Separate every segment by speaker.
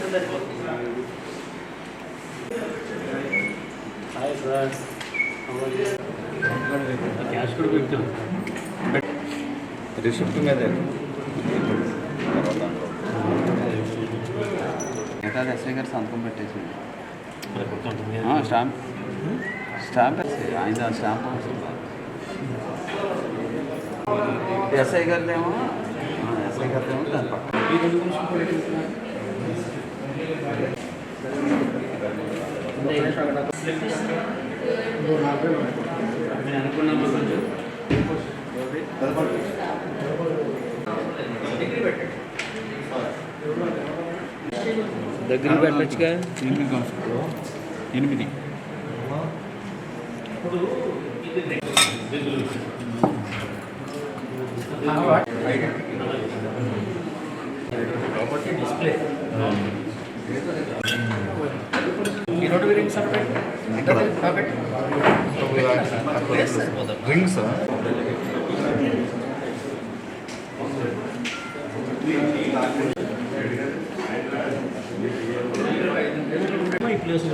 Speaker 1: Hi sir, cash కూడా పెట్టాం.
Speaker 2: Receipt మీద మిగతా ఎస్ఐ గారు సంతకం పెట్టేసి స్టాంప్ స్టాంప్ ఆయన స్టాంప్ ఎస్ఐ గారిదేమో దాని పక్క
Speaker 1: దగ్గర పెట్టచ్చుగా.
Speaker 2: 8
Speaker 1: డిస్ప్లే ఈ రోడ్డు వేరే సపరేట్
Speaker 2: రింగ్స్
Speaker 1: ఈ ప్లేస్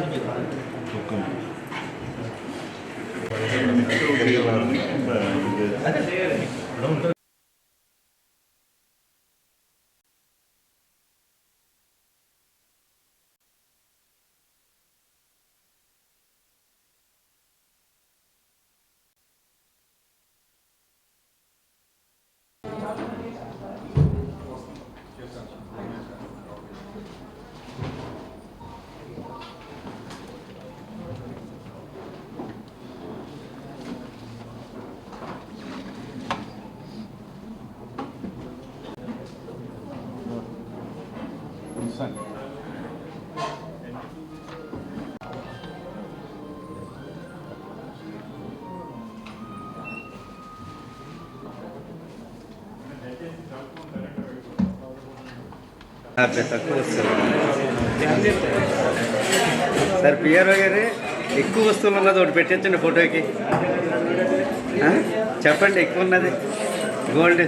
Speaker 2: తక్కువ వస్తుంది సార్. పిఆర్ఓ గారు ఎక్కువ వస్తువులు ఉన్నది ఒకటి పెట్టించండి ఫోటోకి. చెప్పండి ఎక్కువ ఉన్నది గోల్డ్.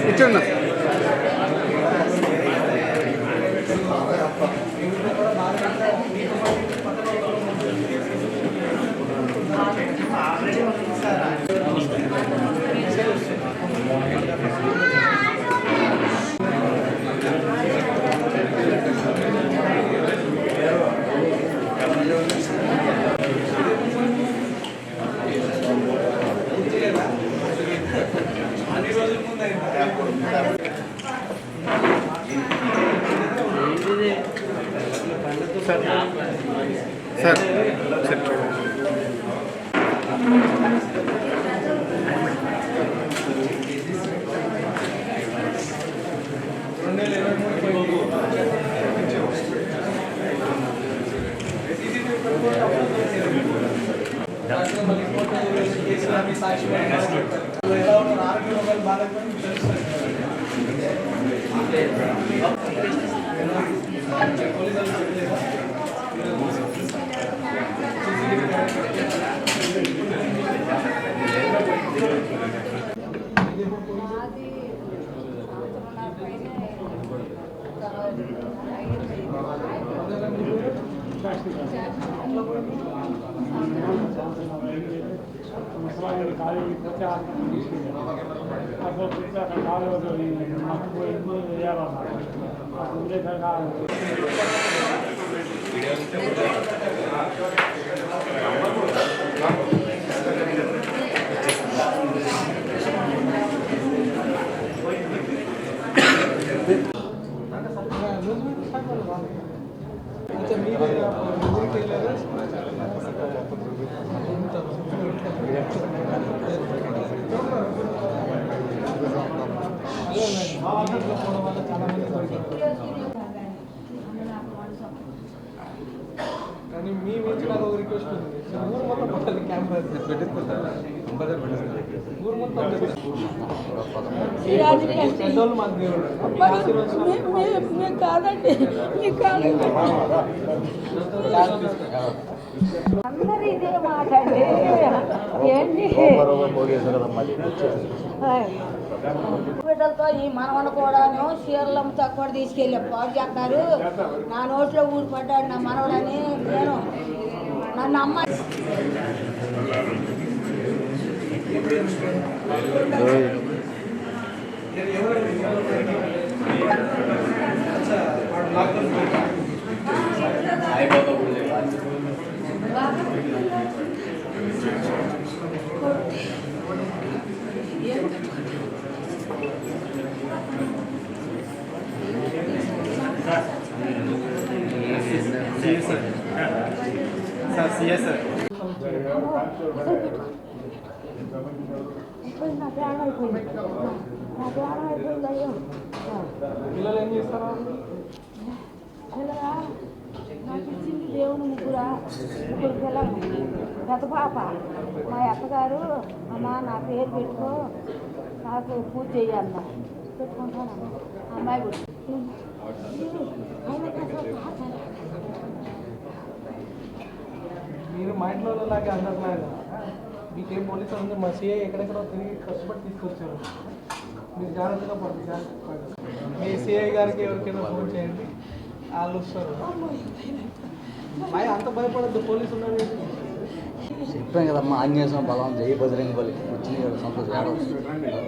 Speaker 2: ఇచ్చున్నా సార్
Speaker 3: కానీ మీ నుంచి నాకు రిక్వెస్ట్ ఉంది ఊరు మొత్తం కెమెరా పెట్టేసుకుంటారా కంపల్సరీ పెట్టేసుకుంటారు ఊరు మొత్తం పెద్దోళ్ళు మాకు దేవుడు
Speaker 4: మేము కాదండి మీకు కాదండి అందరూ ఇదే మాట్లాడి ఏంటి బిడ్డలతో ఈ మనవను కూడాను చీరలమ్మతో కూడా తీసుకెళ్ళి పాడు చేస్తారు. నా నోట్లో ఊరు పడ్డాడు నా మనవడని నేను నన్ను అమ్మ నా ప్రాణం అయిపోయింది నా ప్రాణం అయిపోయింది అయ్యో
Speaker 3: పిల్లలు ఏం చేస్తారా
Speaker 4: పిల్లరా నాకు ఇచ్చింది దేవుని ముగ్గురు పిల్లలు పెద్ద పాప మా అత్తగారు అమ్మ నా పేరు పెట్టుకో నాకు పూజ చేయాలన్న పెట్టుకుంటాను అమ్మాయి కూడా
Speaker 3: మీరు మా ఇంట్లో లాగే అందరిలాగా మీకేం పోలీసులు ఉంది మా సీఐ ఎక్కడెక్కడో తిరిగి కష్టపడి తీసుకొచ్చారు. మీరు జాగ్రత్తగా పడుతుంది జాగ్రత్త మీ సీఐ గారికి ఎవరికైనా ఫోన్ చేయండి వాళ్ళు వస్తారు. అంత భయపడద్దు పోలీసు ఉన్నారు.
Speaker 5: చెప్పాం కదమ్మా ఆంజనేయ స్వామి బలం జై బజరంగ బలి వచ్చింది కదా సంతోషం.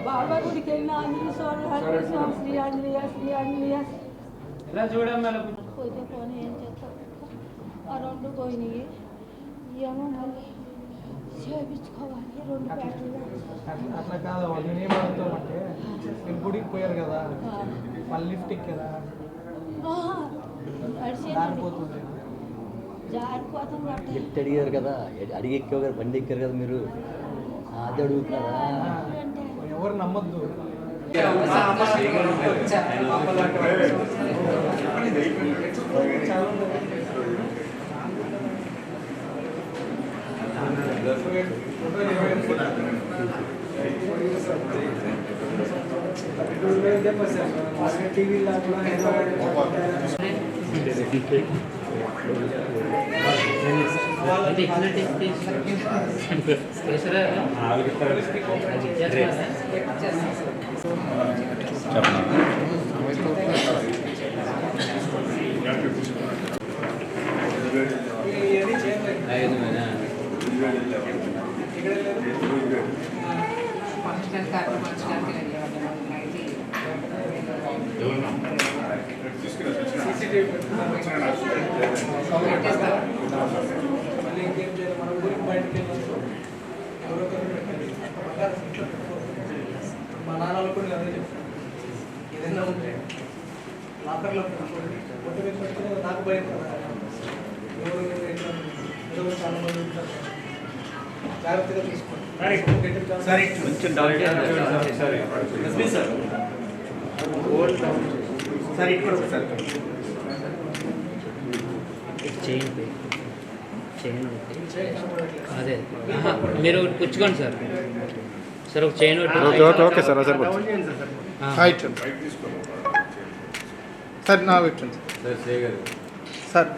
Speaker 4: బాబా గుడికి వెళ్ళిన ఆంజనేయ స్వామి శ్రీ ఆంజనేయ శ్రీ ఆంజనేయ పోతే పోనీ ఏం చేస్తాం ఆ రెండు పోయినాయి ఏమో మళ్ళీ చేయించుకోవాలి రెండు ప్యాకెట్లు.
Speaker 3: అట్లా కాదు నేను ఏమవుతామంటే మీరు గుడికి పోయారు కదా మళ్ళీ లిఫ్ట్ ఎక్కారా జారిపోతుంది.
Speaker 4: జారిపోతుంది
Speaker 5: లిఫ్ట్ అడిగారు కదా అడిగి ఎక్కావు కదా బండి ఎక్కారు కదా మీరు అది అడుగుతున్నారా
Speaker 3: ఎవరు నమ్మద్దు. టీవీలో మళ్ళీ ఇంకేం చేయాలి మన ఊరికి బయటకు వెళ్ళొచ్చు ఎవరొకరు పెట్టండి. మా నాన్నలు కూడా అదే చెప్తాను ఏదైనా ఉంటే లాకర్లో పెట్టుకోండి. కొత్త వ్యక్తి వచ్చిన నాకు భయపడతారు ఎవరు చాలా మంది ఉంటారు. జాగ్రత్తగా తీసుకోండి.
Speaker 1: చైన్ అదే మీరు ఒకటి పుచ్చుకోండి సార్. సార్ ఒక chain
Speaker 6: okay sir right sir నా పెట్టండి సార్.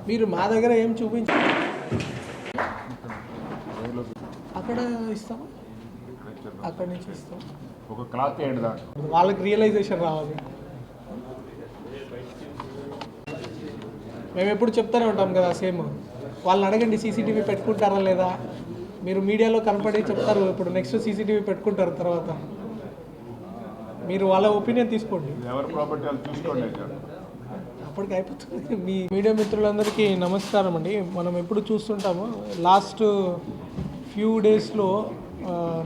Speaker 3: మీరు మా దగ్గర ఏం చూపించారు అక్కడ ఇస్తాం అక్కడి నుంచి ఇస్తాం.
Speaker 6: ఒక క్లాత్ ఏంటి
Speaker 3: వాళ్ళకి రియలైజేషన్ రావాలి. మేము ఎప్పుడు చెప్తూనే ఉంటాం కదా సేమ్ వాళ్ళని అడగండి సీసీటీవీ పెట్టుకుంటారా లేదా. మీరు మీడియాలో కనపడి చెప్తారు ఇప్పుడు నెక్స్ట్ సీసీటీవీ పెట్టుకుంటారు తర్వాత మీరు వాళ్ళ ఒపీనియన్ తీసుకోండి.
Speaker 6: ఎవరి ప్రాపర్టీ వాళ్ళు చూసుకోండి.
Speaker 3: అప్పటికి అయిపోతుంది. మీ మీడియా మిత్రులందరికీ నమస్కారం అండి. మనం ఎప్పుడు చూస్తుంటాము లాస్ట్ ఫ్యూ డేస్లో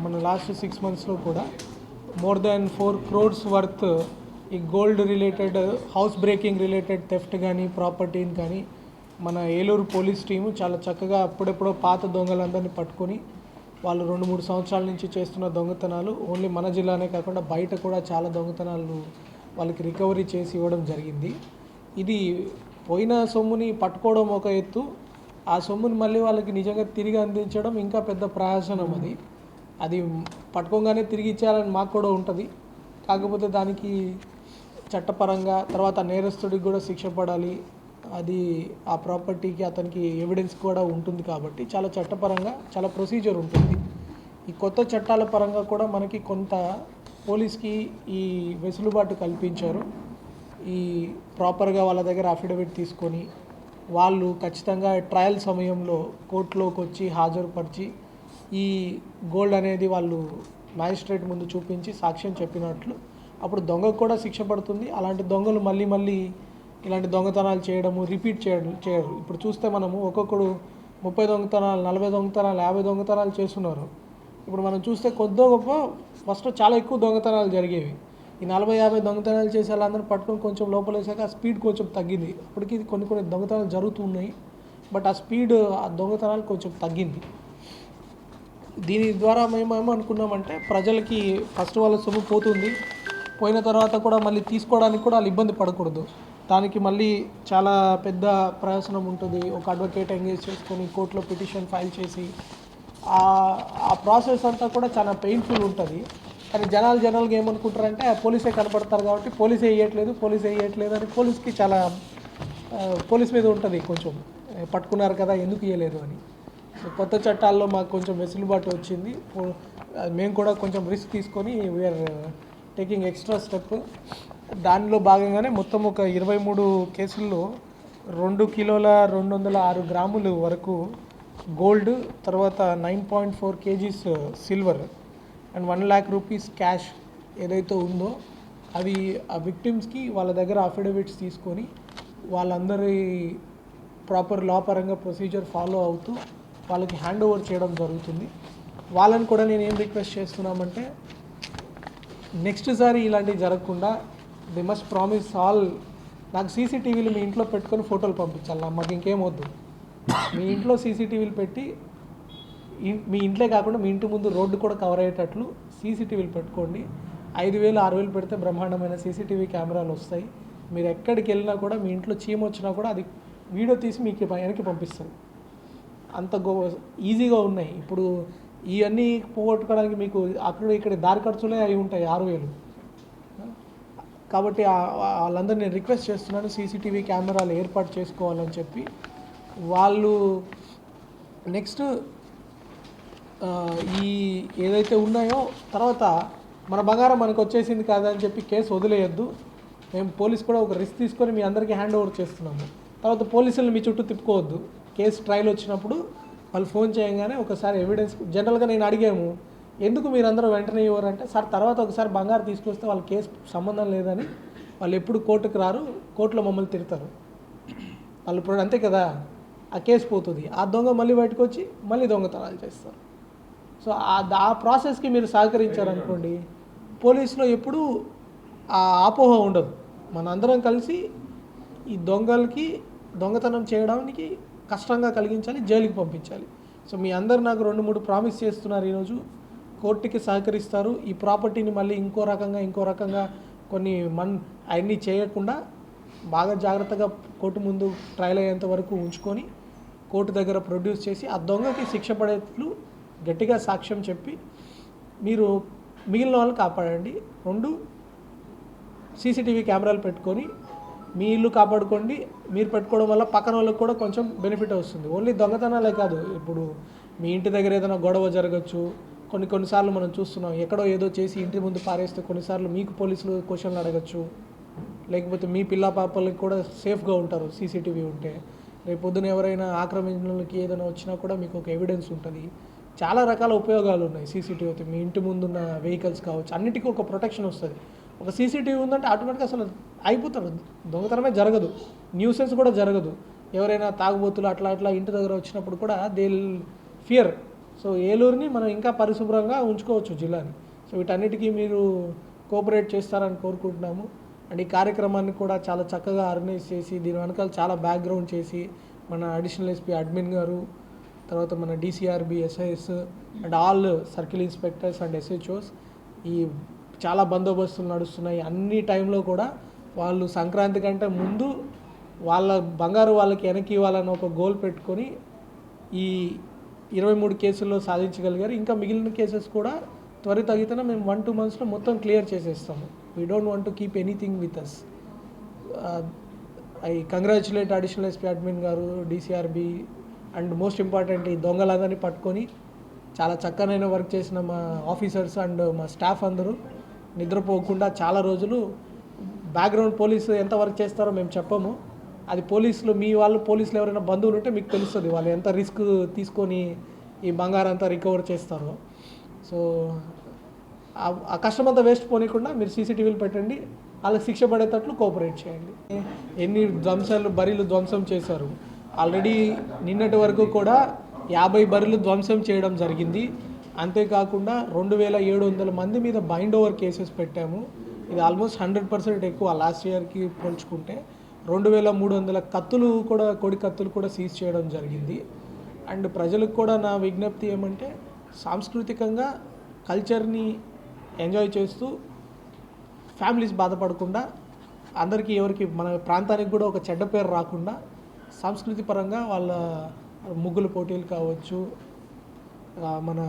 Speaker 3: మన లాస్ట్ 6 monthsలో కూడా more than 4 crores వర్త్ ఈ gold related house breaking related theft కానీ ప్రాపర్టీని కానీ మన ఏలూరు పోలీస్ టీము చాలా చక్కగా అప్పుడెప్పుడో పాత దొంగలందరినీ పట్టుకొని వాళ్ళు 2-3 సంవత్సరాల నుంచి చేస్తున్న దొంగతనాలు ఓన్లీ మన జిల్లానే కాకుండా బయట కూడా చాలా దొంగతనాలు వాళ్ళకి రికవరీ చేసి ఇవ్వడం జరిగింది. ఇది పోయిన సొమ్ముని పట్టుకోవడం ఒక ఎత్తు, ఆ సొమ్ముని మళ్ళీ వాళ్ళకి నిజంగా తిరిగి అందించడం ఇంకా పెద్ద ప్రయాసనం. అది పట్టుకోగానే తిరిగి ఇచ్చేయాలని మాకు కూడా ఉంటుంది. కాకపోతే దానికి చట్టపరంగా తర్వాత నేరస్తుడికి కూడా శిక్ష పడాలి, అది ఆ ప్రాపర్టీకి అతనికి ఎవిడెన్స్ కూడా ఉంటుంది. కాబట్టి చాలా చట్టపరంగా చాలా ప్రొసీజర్ ఉంటుంది. ఈ కొత్త చట్టాల పరంగా కూడా మనకి కొంత పోలీస్కి ఈ వెసులుబాటు కల్పించారు. ఈ ప్రాపర్గా వాళ్ళ దగ్గర అఫిడవిట్ తీసుకొని వాళ్ళు ఖచ్చితంగా ట్రయల్ సమయంలో కోర్టులోకి వచ్చి హాజరుపరిచి ఈ గోల్డ్ అనేది వాళ్ళు మ్యాజిస్ట్రేట్ ముందు చూపించి సాక్ష్యం చెప్పినట్లు అప్పుడు దొంగకు కూడా శిక్ష పడుతుంది. అలాంటి దొంగలు మళ్ళీ ఇలాంటి దొంగతనాలు చేయడము రిపీట్ చేయరు. ఇప్పుడు చూస్తే మనము ఒక్కొక్కడు 30 దొంగతనాలు, 40 దొంగతనాలు, 50 దొంగతనాలు చేస్తున్నారు. ఇప్పుడు మనం చూస్తే కొద్దో గొప్ప ఫస్ట్ చాలా ఎక్కువ దొంగతనాలు జరిగేవి. ఈ 40-50 దొంగతనాలు చేసే వాళ్ళందరూ పట్టుకొని కొంచెం లోపలేసాక ఆ స్పీడ్ కొంచెం తగ్గింది. అప్పటికి కొన్ని దొంగతనాలు జరుగుతున్నాయి, బట్ ఆ స్పీడ్ ఆ దొంగతనాలు కొంచెం తగ్గింది. దీని ద్వారా మేము ఏమనుకున్నామంటే ప్రజలకి ఫస్ట్ వాళ్ళ సొమ్ము పోయిన తర్వాత కూడా మళ్ళీ తీసుకోవడానికి కూడా వాళ్ళు ఇబ్బంది పడకూడదు. దానికి మళ్ళీ చాలా పెద్ద ప్రయోజనం ఉంటుంది. ఒక అడ్వకేట్ ఎంగేజ్ చేసుకొని కోర్టులో పిటిషన్ ఫైల్ చేసి ఆ ప్రాసెస్ అంతా కూడా చాలా పెయిన్ఫుల్ ఉంటుంది. కానీ జనాలుగా ఏమనుకుంటారంటే పోలీసే కనపడతారు కాబట్టి పోలీసే వేయట్లేదు అని పోలీస్ మీద ఉంటుంది కొంచెం, పట్టుకున్నారు కదా ఎందుకు ఇవ్వలేదు అని. కొత్త చట్టాల్లో మాకు కొంచెం వెసులుబాటు వచ్చింది. మేము కూడా కొంచెం రిస్క్ తీసుకొని వీఆర్ టేకింగ్ ఎక్స్ట్రా స్టెప్. దానిలో భాగంగానే మొత్తం ఒక 23 కేసుల్లో 2 కిలోల 206 గ్రాములు వరకు గోల్డ్, తర్వాత 9.4 kgs silver and 1 lakh rupees cash ఏదైతే ఉందో అవి ఆ విక్టిమ్స్కి వాళ్ళ దగ్గర అఫిడవిట్స్ తీసుకొని వాళ్ళందరి ప్రాపర్ లా పరంగా ప్రొసీజర్ ఫాలో అవుతూ వాళ్ళకి హ్యాండ్ ఓవర్ చేయడం జరుగుతుంది. వాళ్ళని కూడా నేను ఏం రిక్వెస్ట్ చేస్తున్నామంటే నెక్స్ట్ సారి ఇలాంటివి జరగకుండా దే మస్ట్ ప్రామిస్ ఆల్. నాకు సీసీటీవీలు మీ ఇంట్లో పెట్టుకొని ఫోటోలు పంపించాలి, మాకు ఇంకేం వద్దు. మీ ఇంట్లో సీసీటీవీలు పెట్టి మీ ఇంట్లో కాకుండా మీ ఇంటి ముందు రోడ్డు కూడా కవర్ అయ్యేటట్లు సీసీటీవీలు పెట్టుకోండి. 5,000-6,000 పెడితే బ్రహ్మాండమైన సీసీటీవీ కెమెరాలు వస్తాయి. మీరు ఎక్కడికి వెళ్ళినా కూడా మీ ఇంట్లో చీమ వచ్చినా కూడా అది వీడియో తీసి మీకు వెనక్కి పంపిస్తుంది. అంత ఈజీగా ఉన్నాయి. ఇప్పుడు ఇవన్నీ పోగొట్టుకోవడానికి మీకు అక్కడ ఇక్కడ దారి ఖర్చులే అవి ఉంటాయి 6,000. కాబట్టి వాళ్ళందరూ నేను రిక్వెస్ట్ చేస్తున్నాను సీసీటీవీ కెమెరాలు ఏర్పాటు చేసుకోవాలని చెప్పి. వాళ్ళు నెక్స్ట్ ఈ ఏదైతే ఉన్నాయో తర్వాత మన బంగారం మనకు వచ్చేసింది కాదని చెప్పి కేసు వదిలేయద్దు. మేము పోలీస్ కూడా ఒక రిస్క్ తీసుకొని మీ అందరికీ హ్యాండ్ ఓవర్ చేస్తున్నాము. తర్వాత పోలీసులను మీ చుట్టూ తిప్పుకోవద్దు. కేసు ట్రయల్ వచ్చినప్పుడు వాళ్ళు ఫోన్ చేయగానే ఒకసారి ఎవిడెన్స్ జనరల్గా నేను అడిగాము ఎందుకు మీరందరూ వెంటనే ఇవ్వరంటే సార్ తర్వాత ఒకసారి బంగారు తీసుకొస్తే వాళ్ళ కేసు సంబంధం లేదని వాళ్ళు ఎప్పుడు కోర్టుకు రారు, కోర్టులో మమ్మల్ని తిడతారు వాళ్ళు. ఇప్పుడు అంతే కదా, ఆ కేసు పోతుంది, ఆ దొంగ మళ్ళీ బయటకు వచ్చి మళ్ళీ దొంగతనాలు చేస్తారు. సో ఆ ప్రాసెస్కి మీరు సహకరించారనుకోండి పోలీసులో ఎప్పుడూ ఆ అపోహ ఉండదు. మనందరం కలిసి ఈ దొంగలకి దొంగతనం చేయడానికి కష్టంగా కలిగించాలి, జైలుకి పంపించాలి. సో మీ అందరు నాకు 2-3 ప్రామిస్ చేస్తున్నారు ఈరోజు, కోర్టుకి సహకరిస్తారు. ఈ ప్రాపర్టీని మళ్ళీ ఇంకో రకంగా కొన్ని అవన్నీ చేయకుండా బాగా జాగ్రత్తగా కోర్టు ముందు ట్రయల్ అయ్యేంత వరకు ఉంచుకొని కోర్టు దగ్గర ప్రొడ్యూస్ చేసి ఆ దొంగకి శిక్ష పడేట్లు గట్టిగా సాక్ష్యం చెప్పి మీరు మిగిలిన వాళ్ళు కాపాడండి. 2 సీసీటీవీ కెమెరాలు పెట్టుకొని మీ ఇల్లు కాపాడుకోండి. మీరు పెట్టుకోవడం వల్ల పక్కన వాళ్ళకి కూడా కొంచెం బెనిఫిట్ వస్తుంది. ఓన్లీ దొంగతనాలే కాదు, ఇప్పుడు మీ ఇంటి దగ్గర ఏదైనా గొడవ జరగచ్చు. కొన్నిసార్లు మనం చూస్తున్నాం ఎక్కడో ఏదో చేసి ఇంటి ముందు పారేస్తే కొన్నిసార్లు మీకు పోలీసులు క్వశ్చన్లు అడగచ్చు. లేకపోతే మీ పిల్ల పాపలకి కూడా సేఫ్గా ఉంటారు సీసీటీవీ ఉంటే. రేపు పొద్దున ఎవరైనా ఆక్రమణలకి ఏదైనా వచ్చినా కూడా మీకు ఒక ఎవిడెన్స్ ఉంటుంది. చాలా రకాల ఉపయోగాలు ఉన్నాయి సీసీటీవీ అయితే. మీ ఇంటి ముందున్న వెహికల్స్ కావచ్చు, అన్నిటికీ ఒక ప్రొటెక్షన్ వస్తుంది. ఒక సీసీటీవీ ఉందంటే ఆటోమేటిక్గా అసలు అయిపోతారు, దొంగతనమే జరగదు, న్యూసెన్స్ కూడా జరగదు. ఎవరైనా తాగుబోతులు అట్లా ఇంటి దగ్గర వచ్చినప్పుడు కూడా దే విల్ ఫియర్. సో ఏలూరుని మనం ఇంకా పరిశుభ్రంగా ఉంచుకోవచ్చు జిల్లాని. సో వీటన్నిటికీ మీరు కోఆపరేట్ చేస్తారని కోరుకుంటున్నాము. అండ్ ఈ కార్యక్రమాన్ని కూడా చాలా చక్కగా ఆర్గనైజ్ చేసి దీని వెనకాల చాలా బ్యాక్గ్రౌండ్ చేసి మన అడిషనల్ ఎస్పీ అడ్మిన్ గారు, తర్వాత మన DCRB SIS and all circle inspectors and SHOs ఈ చాలా బందోబస్తులు నడుస్తున్నాయి. అన్ని టైంలో కూడా వాళ్ళు సంక్రాంతి కంటే ముందు వాళ్ళ బంగారు వాళ్ళకి వెనక్కి ఇవ్వాలని ఒక గోల్ పెట్టుకొని ఈ 23 కేసుల్లో సాధించగలిగారు. ఇంకా మిగిలిన కేసెస్ కూడా త్వరితగతిన మేము 1-2 monthsలో మొత్తం క్లియర్ చేసేస్తాము. We don't want to keep anything with us. I congratulate additional SP admin గారు, DCRB అండ్ మోస్ట్ ఇంపార్టెంట్ ఈ దొంగలందరినీ పట్టుకొని చాలా చక్కనైన వర్క్ చేసిన మా ఆఫీసర్స్ అండ్ మా స్టాఫ్ అందరూ నిద్రపోకుండా చాలా రోజులు బ్యాక్గ్రౌండ్ పోలీసు ఎంత వర్క్ చేస్తారో మేము చెప్పము. అది పోలీసులు, మీ వాళ్ళు పోలీసులు ఎవరైనా బంధువులు ఉంటే మీకు తెలుస్తుంది వాళ్ళు ఎంత రిస్క్ తీసుకొని ఈ బంగారం అంతా రికవర్ చేస్తారో. సో ఆ కష్టమంతా వేస్ట్ పోనీకుండా మీరు CCTVలు పెట్టండి, వాళ్ళకి శిక్ష పడేటట్లు కోఆపరేట్ చేయండి. ఎన్ని బరిలు ధ్వంసం చేశారు ఆల్రెడీ. నిన్నటి వరకు కూడా 50 బరిలు ధ్వంసం చేయడం జరిగింది. అంతేకాకుండా 2700 మంది మీద బైండ్ ఓవర్ కేసెస్ పెట్టాము. ఇది ఆల్మోస్ట్ 100% ఎక్కువ లాస్ట్ ఇయర్కి పోల్చుకుంటే. 2300 కత్తులు కూడా, కొడి కత్తులు కూడా సీజ్ చేయడం జరిగింది. అండ్ ప్రజలకు కూడా నా విజ్ఞప్తి ఏమంటే సాంస్కృతికంగా కల్చర్ని ఎంజాయ్ చేస్తూ ఫ్యామిలీస్ బాధపడకుండా, అందరికీ ఎవరికి మన ప్రాంతానికి కూడా ఒక చెడ్డ పేరు రాకుండా సంస్కృతి పరంగా వాళ్ళ ముగ్గుల పోటీలు కావచ్చు, మన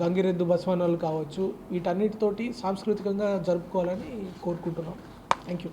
Speaker 3: గంగిరెద్దు బసవనాలు కావచ్చు, వీటన్నిటితోటి సాంస్కృతికంగా జరుపుకోవాలని కోరుకుంటున్నాం. Thank you.